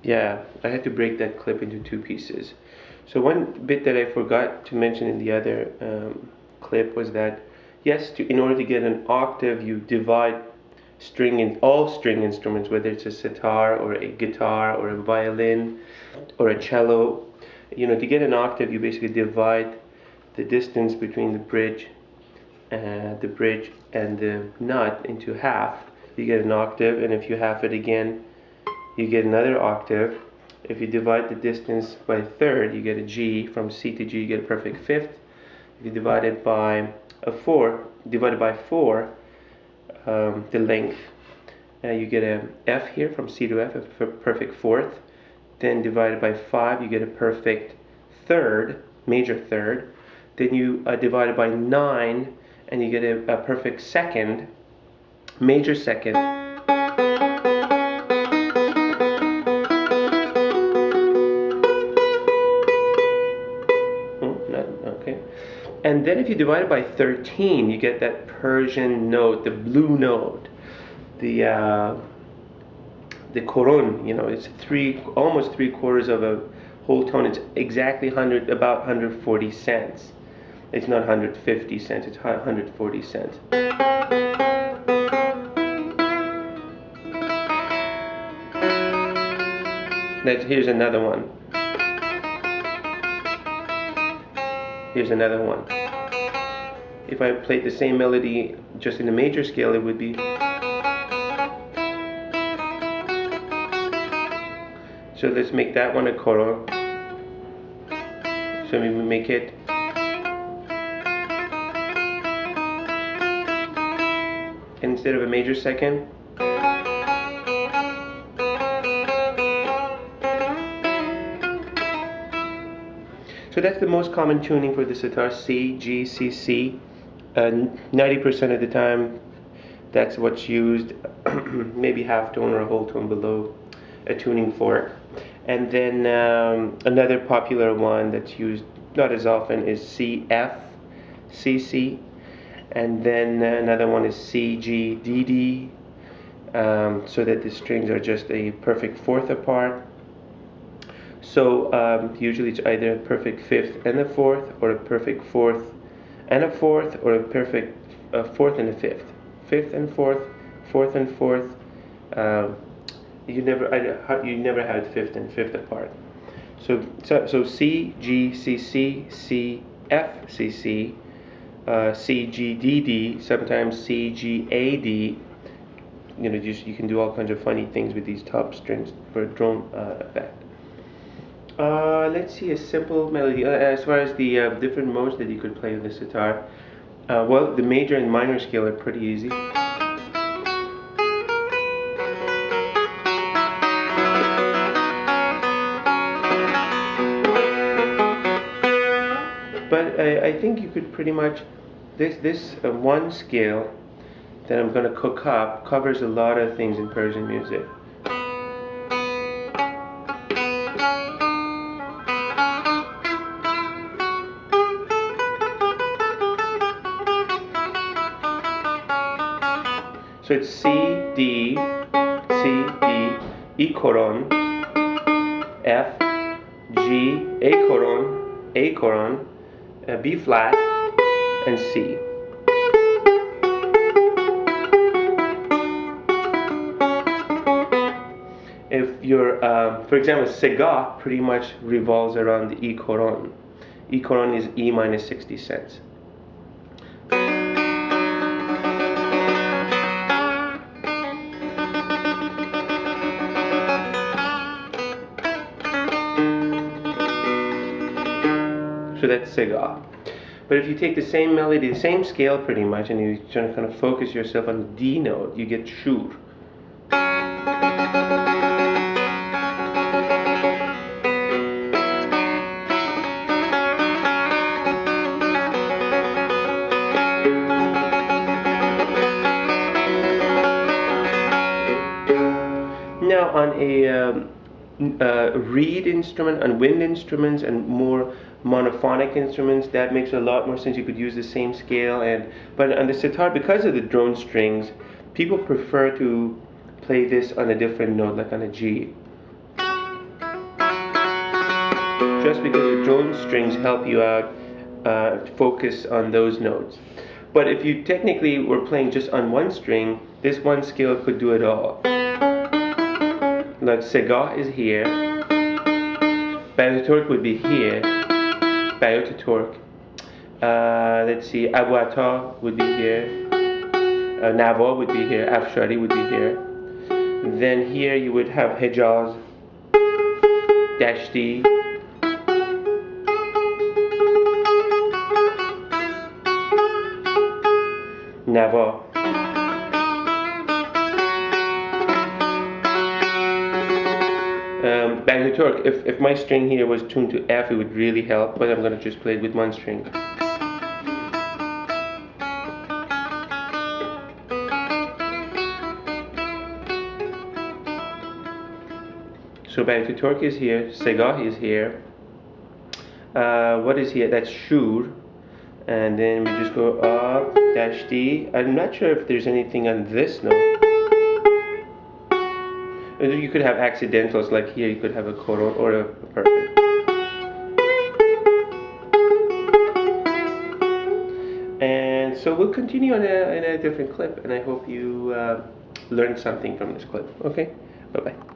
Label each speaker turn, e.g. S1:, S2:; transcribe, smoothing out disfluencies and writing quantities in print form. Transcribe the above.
S1: Yeah, I had to break that clip into two pieces. So one bit that I forgot to mention in the other clip was that yes, in order to get an octave, you divide string in all string instruments, whether it's a sitar or a guitar or a violin or a cello. You know, to get an octave, you basically divide the distance between the bridge and the nut into half. You get an octave, and if you half it again, you get another octave. If you divide the distance by a third, you get a G. From C to G, you get a perfect fifth. If you divide it by a 4, divided by 4, the length, you get a F here from C to F, a perfect fourth. Then divided by 5, you get a perfect third, major third. Then you divide it by 9, and you get a perfect second, major second. Okay. And then if you divide it by 13, you get that Persian note, the blue note, the koron. You know, it's almost 3/4 of a whole tone. It's exactly 100, about 140 cents. It's not 150 cents. It's 140 cents. Here's another one. Here's another one. If I played the same melody just in the major scale, it would be. So let's make that one a koron. So we make it. Instead of a major second. So that's the most common tuning for the sitar, C, G, C, C. 90% of the time that's what's used, maybe half tone or a whole tone below a tuning fork. And then another popular one that's used not as often is C, F, C, C. And then another one is C, G, D, D, so that the strings are just a perfect fourth apart. So usually it's either a perfect fifth and a fourth, or a perfect fourth and a fourth, or a perfect fourth and a fifth. Fifth and fourth, fourth and fourth. You never had fifth and fifth apart. So C, G, C, C, C, F, C, C, C, G, D, D, sometimes C, G, A, D. You know, you can do all kinds of funny things with these top strings for a drone effect. Let's see a simple melody. As far as the different modes that you could play with the sitar, well, the major and minor scale are pretty easy. But I think you could pretty much, this one scale that I'm going to cook up covers a lot of things in Persian music. So it's C, D, C, D, E koron, F, G, A koron, B flat, and C. If you're, for example, Sega pretty much revolves around the E koron. E koron is E minus 60 cents. So that's Sega. But if you take the same melody, the same scale pretty much, and you kind of focus yourself on the D note, you get Shur. Now on a reed instrument, on wind instruments, and more monophonic instruments, that makes a lot more sense. You could use the same scale, but on the sitar, because of the drone strings, people prefer to play this on a different note, like on a G. just because the drone strings help you out focus on those notes. But if you technically were playing just on one string, this one scale could do it all. Like Sega is here, Bayotetorque would be here, Bayotetorque. Let's see, Abuata would be here, Nava would be here, Afshari would be here. Then here you would have Hejaz, Dashti, Nava. Back to torque. If my string here was tuned to F, it would really help, but I'm going to just play it with one string. So back to torque is here, Segah is here. What is here? That's Shur. And then we just go up, dash D. I'm not sure if there's anything on this note. You could have accidentals, like here you could have a coron or a perfect. And so we'll continue in a different clip, and I hope you learned something from this clip. Okay, bye-bye.